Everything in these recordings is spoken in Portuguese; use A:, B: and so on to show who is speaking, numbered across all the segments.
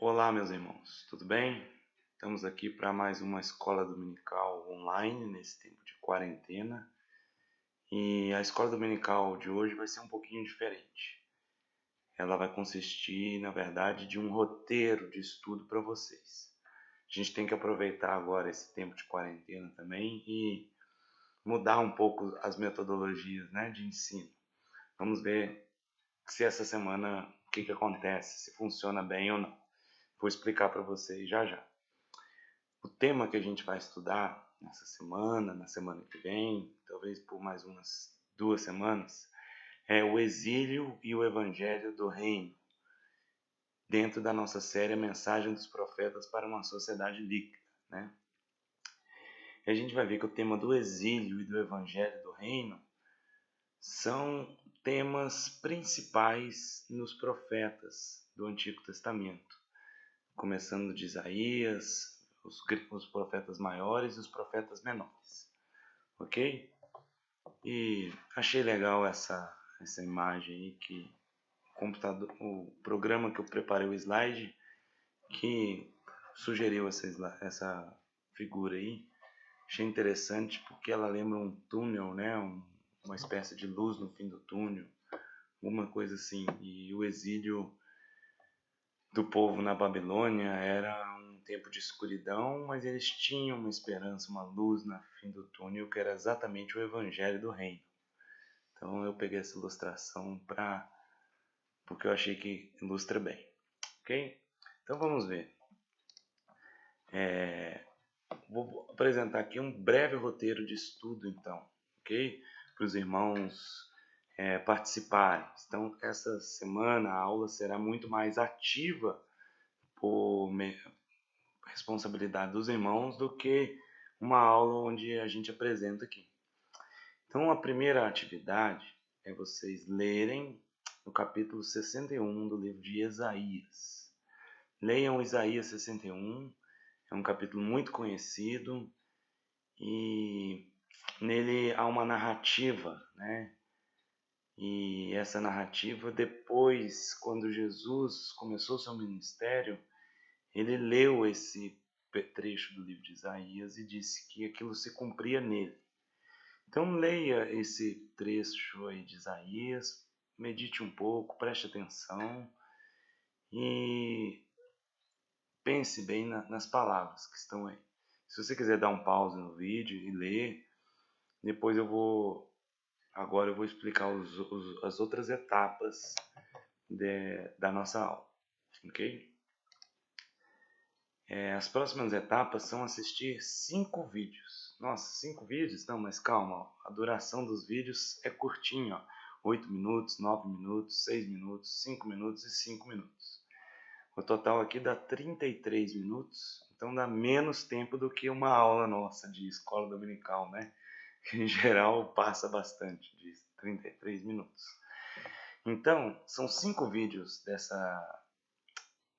A: Olá, meus irmãos, tudo bem? Estamos aqui para mais uma escola dominical online nesse tempo de quarentena. E a escola dominical de hoje vai ser um pouquinho diferente. Ela vai consistir, na verdade, de um roteiro de estudo para vocês. A gente tem que aproveitar agora esse tempo de quarentena também e mudar um pouco as metodologias, de ensino. Vamos ver se essa semana o que acontece, se funciona bem ou não. Vou explicar para vocês já já. O tema que a gente vai estudar nessa semana, na semana que vem, talvez por mais umas 2 semanas, é o exílio e o evangelho do reino, dentro da nossa série A Mensagem dos Profetas para uma Sociedade Líquida, E a gente vai ver que o tema do exílio e do evangelho do reino são temas principais nos profetas do Antigo Testamento, começando de Isaías, os profetas maiores e os profetas menores, ok? E achei legal essa imagem aí, que o programa que eu preparei o slide, que sugeriu essa figura aí. Achei interessante porque ela lembra um túnel, uma espécie de luz no fim do túnel, alguma coisa assim. E o exílio do povo na Babilônia era um tempo de escuridão, mas eles tinham uma esperança, uma luz no fim do túnel, que era exatamente o evangelho do reino. Então eu peguei essa ilustração porque eu achei que ilustra bem, ok? Então vamos ver. Vou apresentar aqui um breve roteiro de estudo, então, ok? Para os irmãos participarem. Então essa semana a aula será muito mais ativa por responsabilidade dos irmãos do que uma aula onde a gente apresenta aqui. Então a primeira atividade é vocês lerem no capítulo 61 do livro de Isaías. Leiam Isaías 61, é um capítulo muito conhecido e nele há uma narrativa, E essa narrativa, depois, quando Jesus começou seu ministério, ele leu esse trecho do livro de Isaías e disse que aquilo se cumpria nele. Então leia esse trecho aí de Isaías, medite um pouco, preste atenção e pense bem nas palavras que estão aí. Se você quiser dar um pause no vídeo e ler, depois agora eu vou explicar as outras etapas da nossa aula, ok? As próximas etapas são assistir 5 vídeos. Nossa, 5 vídeos? Não, mas calma, a duração dos vídeos é curtinha, 8 minutos, 9 minutos, 6 minutos, 5 minutos e 5 minutos. O total aqui dá 33 minutos, então dá menos tempo do que uma aula nossa de escola dominical, Que em geral passa bastante, de 33 minutos. Então, são 5 vídeos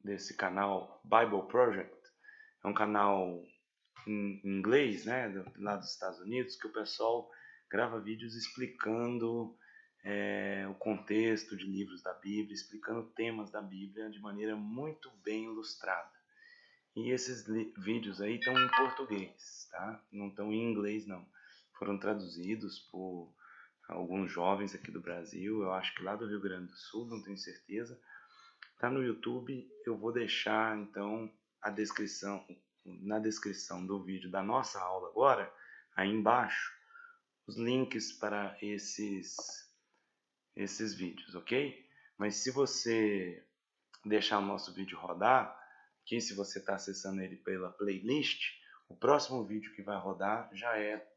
A: desse canal Bible Project. É um canal em inglês, lá dos Estados Unidos, que o pessoal grava vídeos explicando o contexto de livros da Bíblia, explicando temas da Bíblia de maneira muito bem ilustrada. E esses vídeos aí estão em português, tá? Não estão em inglês, não. Foram traduzidos por alguns jovens aqui do Brasil, eu acho que lá do Rio Grande do Sul, não tenho certeza. Tá no YouTube, eu vou deixar então na descrição do vídeo da nossa aula agora, aí embaixo, os links para esses vídeos, ok? Mas se você deixar o nosso vídeo rodar, aqui se você está acessando ele pela playlist, o próximo vídeo que vai rodar já é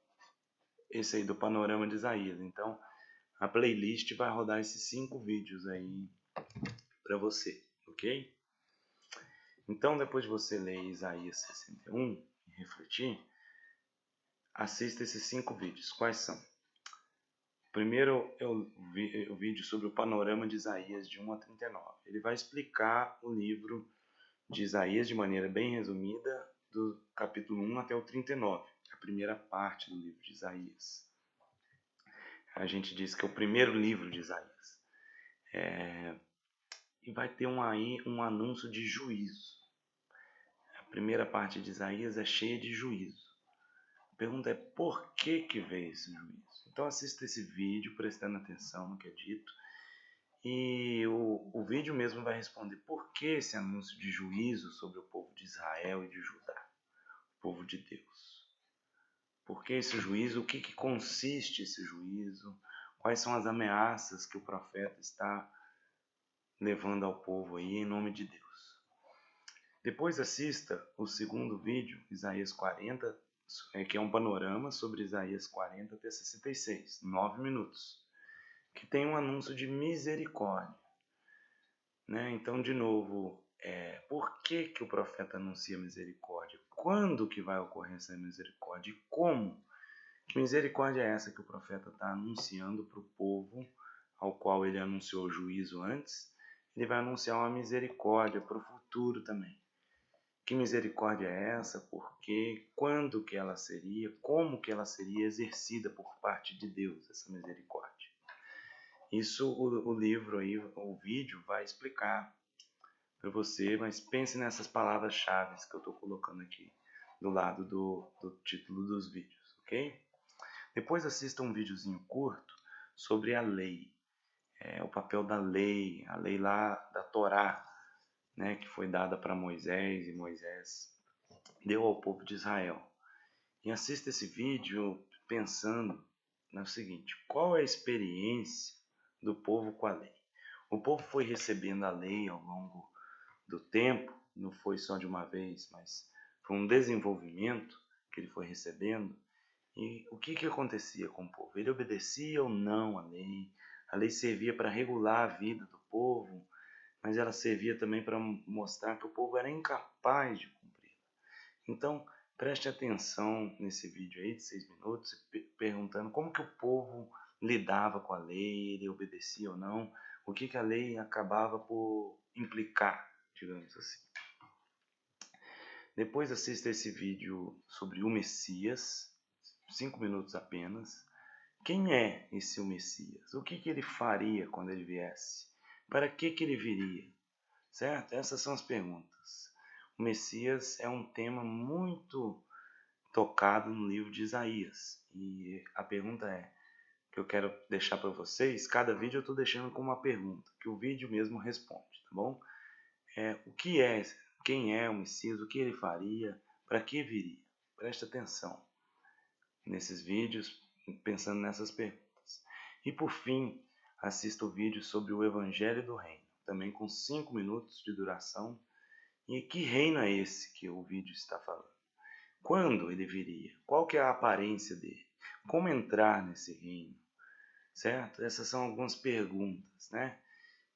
A: esse aí do Panorama de Isaías. Então, a playlist vai rodar esses 5 vídeos aí para você, ok? Então, depois de você ler Isaías 61 e refletir, assista esses 5 vídeos. Quais são? Primeiro é o vídeo sobre o panorama de Isaías de 1 a 39. Ele vai explicar o livro de Isaías de maneira bem resumida, do capítulo 1 até o 39, a primeira parte do livro de Isaías. A gente diz que é o primeiro livro de Isaías. E vai ter aí um anúncio de juízo. A primeira parte de Isaías é cheia de juízo. A pergunta é por que veio esse juízo? Então assista esse vídeo prestando atenção no que é dito. E o vídeo mesmo vai responder por que esse anúncio de juízo sobre o povo de Israel e de Judá, o povo de Deus. Por que esse juízo? O que consiste esse juízo? Quais são as ameaças que o profeta está levando ao povo aí em nome de Deus? Depois assista o segundo vídeo, Isaías 40, que é um panorama sobre Isaías 40 até 66, 9 minutos, que tem um anúncio de misericórdia. Né? Então, de novo, por que o profeta anuncia misericórdia? Quando que vai ocorrer essa misericórdia? E como? Que misericórdia é essa que o profeta está anunciando para o povo, ao qual ele anunciou o juízo antes? Ele vai anunciar uma misericórdia para o futuro também. Que misericórdia é essa? Por quê? Quando que ela seria? Como que ela seria exercida por parte de Deus, essa misericórdia? Isso o livro aí, o vídeo vai explicar para você, mas pense nessas palavras-chave que eu estou colocando aqui do lado do título dos vídeos, ok? Depois assista um videozinho curto sobre a lei, o papel da lei, a lei lá da Torá, né, que foi dada para Moisés e Moisés deu ao povo de Israel. E assista esse vídeo pensando no seguinte: qual é a experiência do povo com a lei? O povo foi recebendo a lei ao longo do tempo, não foi só de uma vez, mas foi um desenvolvimento que ele foi recebendo. E o que acontecia com o povo? Ele obedecia ou não à lei? A lei servia para regular a vida do povo, mas ela servia também para mostrar que o povo era incapaz de cumprir. Então, preste atenção nesse vídeo aí de 6 minutos, perguntando como que o povo lidava com a lei, ele obedecia ou não, o que a lei acabava por implicar, digamos assim. Depois assista esse vídeo sobre o Messias, 5 minutos apenas. Quem é esse o Messias? O que ele faria quando ele viesse? Para que ele viria? Certo? Essas são as perguntas. O Messias é um tema muito tocado no livro de Isaías. E a pergunta que eu quero deixar para vocês, cada vídeo eu estou deixando com uma pergunta, que o vídeo mesmo responde, tá bom? O que é, quem é o Messias, o que ele faria, para que viria? Preste atenção nesses vídeos, pensando nessas perguntas. E por fim, assista o vídeo sobre o Evangelho do Reino, também com 5 minutos de duração. E que reino é esse que o vídeo está falando? Quando ele viria? Qual que é a aparência dele? Como entrar nesse reino? Certo? Essas são algumas perguntas, né?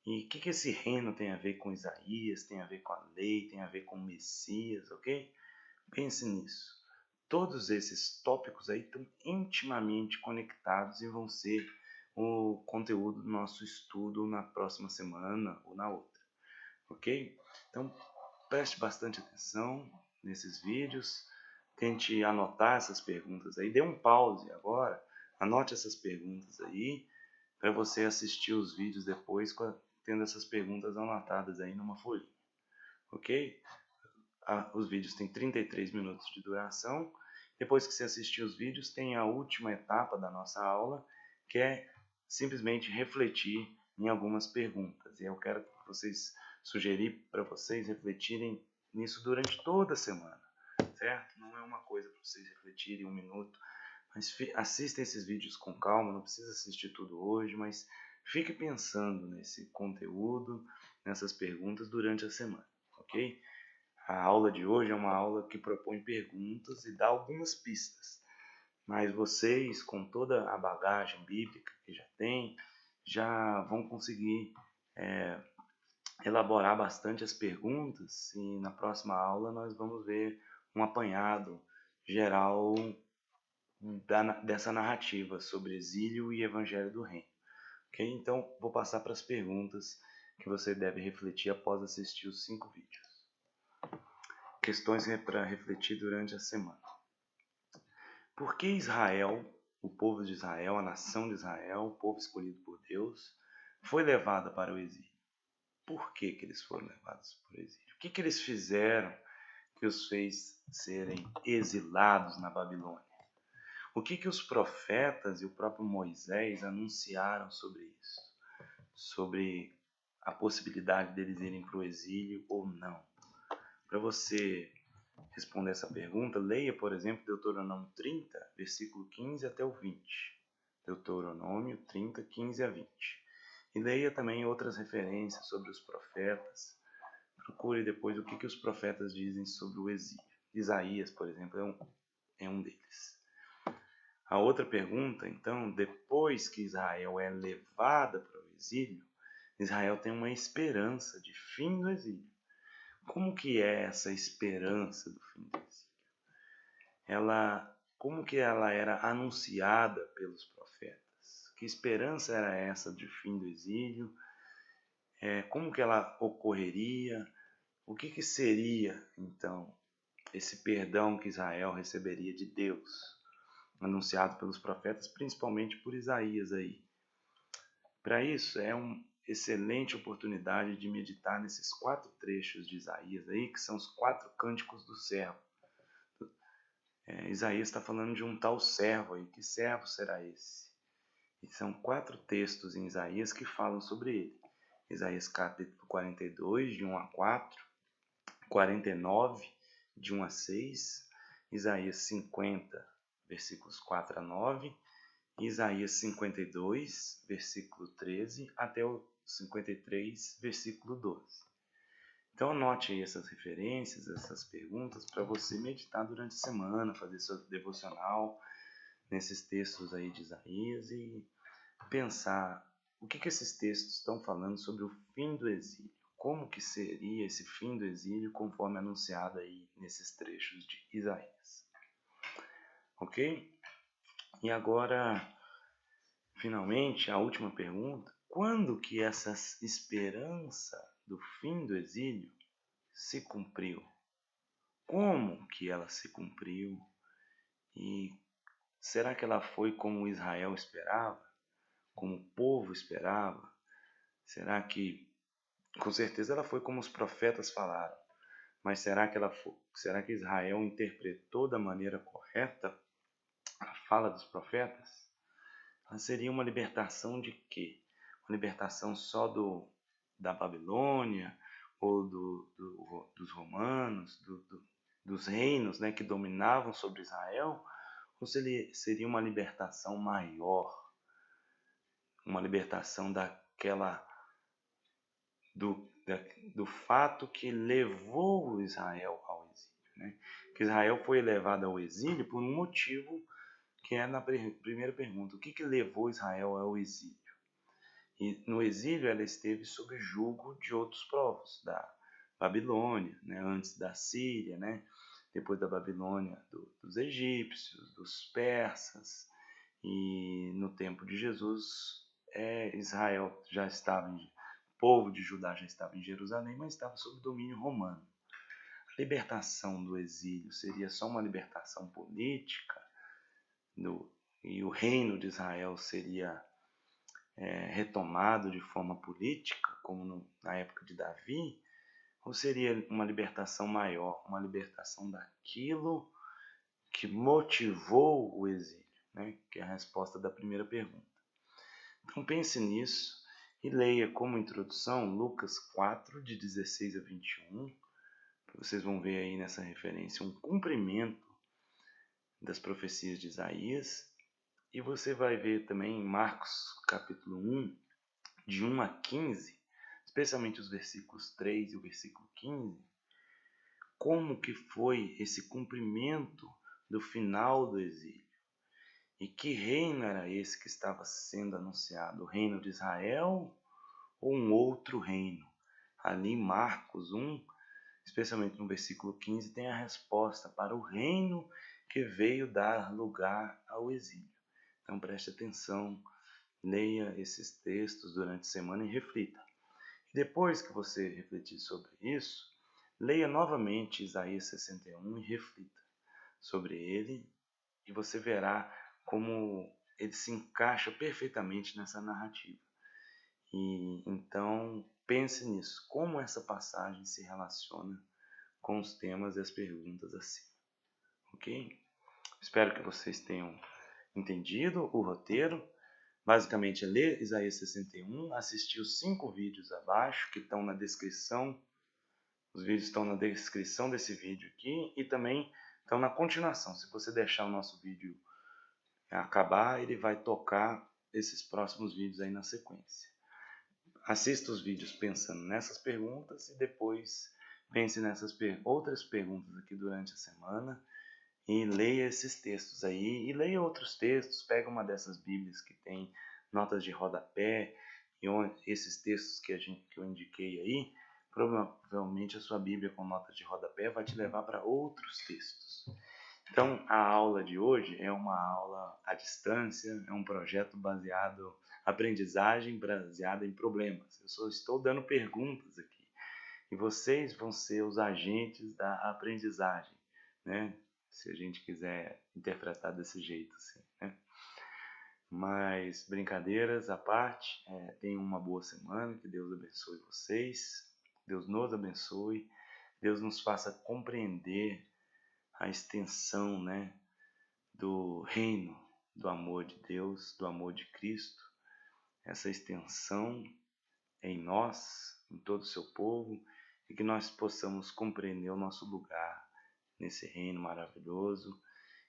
A: E o que esse reino tem a ver com Isaías, tem a ver com a lei, tem a ver com o Messias, ok? Pense nisso. Todos esses tópicos aí estão intimamente conectados e vão ser o conteúdo do nosso estudo na próxima semana ou na outra, ok? Então, preste bastante atenção nesses vídeos, tente anotar essas perguntas aí, dê um pause agora, anote essas perguntas aí, para você assistir os vídeos depois tendo essas perguntas anotadas aí numa folhinha, ok? Os vídeos têm 33 minutos de duração. Depois que você assistir os vídeos, tem a última etapa da nossa aula, que é simplesmente refletir em algumas perguntas. E eu quero sugerir para vocês refletirem nisso durante toda a semana, certo? Não é uma coisa para vocês refletirem 1 minuto, mas assistam esses vídeos com calma, não precisa assistir tudo hoje, mas fique pensando nesse conteúdo, nessas perguntas durante a semana, ok? A aula de hoje é uma aula que propõe perguntas e dá algumas pistas, mas vocês, com toda a bagagem bíblica que já tem, já vão conseguir elaborar bastante as perguntas e na próxima aula nós vamos ver um apanhado geral dessa narrativa sobre exílio e evangelho do reino. Ok? Então, vou passar para as perguntas que você deve refletir após assistir os 5 vídeos. Questões para refletir durante a semana. Por que Israel, o povo de Israel, a nação de Israel, o povo escolhido por Deus, foi levada para o exílio? por que eles foram levados para o exílio. O que eles fizeram que os fez serem exilados na Babilônia? O que os profetas e o próprio Moisés anunciaram sobre isso? Sobre a possibilidade deles irem para o exílio ou não? Para você responder essa pergunta, leia, por exemplo, Deuteronômio 30, versículo 15 até o 20. Deuteronômio 30, 15 a 20. E leia também outras referências sobre os profetas. Procure depois o que os profetas dizem sobre o exílio. Isaías, por exemplo, é um deles. A outra pergunta, então, depois que Israel é levada para o exílio, Israel tem uma esperança de fim do exílio. Como que é essa esperança do fim do exílio? Como que ela era anunciada pelos profetas? Que esperança era essa de fim do exílio? Como que ela ocorreria? O que seria, então, esse perdão que Israel receberia de Deus, anunciado pelos profetas, principalmente por Isaías aí? Para isso, é uma excelente oportunidade de meditar nesses 4 trechos de Isaías aí, que são os 4 cânticos do servo. Isaías está falando de um tal servo aí. Que servo será esse? E são 4 textos em Isaías que falam sobre ele. Isaías capítulo 42, de 1 a 4, 49, de 1 a 6, Isaías 50, versículos 4 a 9, e Isaías 52, versículo 13, até o 53, versículo 12. Então anote aí essas referências, essas perguntas, para você meditar durante a semana, fazer sua devocional nesses textos aí de Isaías e pensar o que esses textos estão falando sobre o fim do exílio. Como que seria esse fim do exílio conforme anunciado aí nesses trechos de Isaías. Ok? E agora, finalmente, a última pergunta. Quando que essa esperança do fim do exílio se cumpriu? Como que ela se cumpriu? E será que ela foi como Israel esperava? Como o povo esperava? Será que, com certeza ela foi como os profetas falaram, mas será que Israel interpretou da maneira correta a fala dos profetas? Ela seria uma libertação de quê? Uma libertação só da Babilônia ou dos romanos, dos reinos, né, que dominavam sobre Israel? Ou seria uma libertação maior? Uma libertação do fato que levou Israel ao exílio, né? Que Israel foi levado ao exílio por um motivo que é na primeira pergunta. O que levou Israel ao exílio? E no exílio ela esteve sob jugo de outros povos, da Babilônia, né? Antes da Síria, né? Depois da Babilônia, dos egípcios, dos persas, e no tempo de Jesus, Israel já estava o povo de Judá já estava em Jerusalém, mas estava sob domínio romano. A libertação do exílio seria só uma libertação política, e o reino de Israel seria retomado de forma política, como na época de Davi, ou seria uma libertação maior, uma libertação daquilo que motivou o exílio, né? Que é a resposta da primeira pergunta. Então pense nisso e leia como introdução Lucas 4, de 16 a 21, que vocês vão ver aí nessa referência um cumprimento das profecias de Isaías, e você vai ver também em Marcos capítulo 1, de 1 a 15, especialmente os versículos 3 e o versículo 15, como que foi esse cumprimento do final do exílio. E que reino era esse que estava sendo anunciado? O reino de Israel ou um outro reino? Ali em Marcos 1, especialmente no versículo 15, tem a resposta para o reino que veio dar lugar ao exílio. Então preste atenção, leia esses textos durante a semana e reflita. Depois que você refletir sobre isso, leia novamente Isaías 61 e reflita sobre ele, e você verá como ele se encaixa perfeitamente nessa narrativa. E então pense nisso, como essa passagem se relaciona com os temas e as perguntas acima, ok? Espero que vocês tenham entendido o roteiro. Basicamente é ler Isaías 61, assistir os 5 vídeos abaixo que estão na descrição. Os vídeos estão na descrição desse vídeo aqui e também estão na continuação. Se você deixar o nosso vídeo acabar, ele vai tocar esses próximos vídeos aí na sequência. Assista os vídeos pensando nessas perguntas e depois pense nessas outras perguntas aqui durante a semana e leia esses textos aí e leia outros textos. Pega uma dessas bíblias que tem notas de rodapé e esses textos que eu indiquei aí. Provavelmente a sua bíblia com notas de rodapé vai te levar para outros textos. Então, a aula de hoje é uma aula à distância, é um projeto baseado, aprendizagem baseada em problemas. Eu só estou dando perguntas aqui e vocês vão ser os agentes da aprendizagem, né? Se a gente quiser interpretar desse jeito, assim, né? Mas, brincadeiras à parte, tenham uma boa semana, que Deus abençoe vocês, Deus nos abençoe, Deus nos faça compreender a extensão, né, do reino, do amor de Deus, do amor de Cristo, essa extensão em nós, em todo o seu povo, e que nós possamos compreender o nosso lugar nesse reino maravilhoso,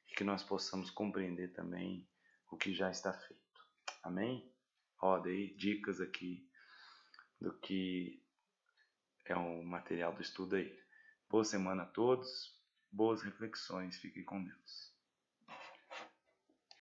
A: e que nós possamos compreender também o que já está feito. Amém? Dei dicas aqui do que é o material do estudo aí. Boa semana a todos, boas reflexões, fiquem com Deus.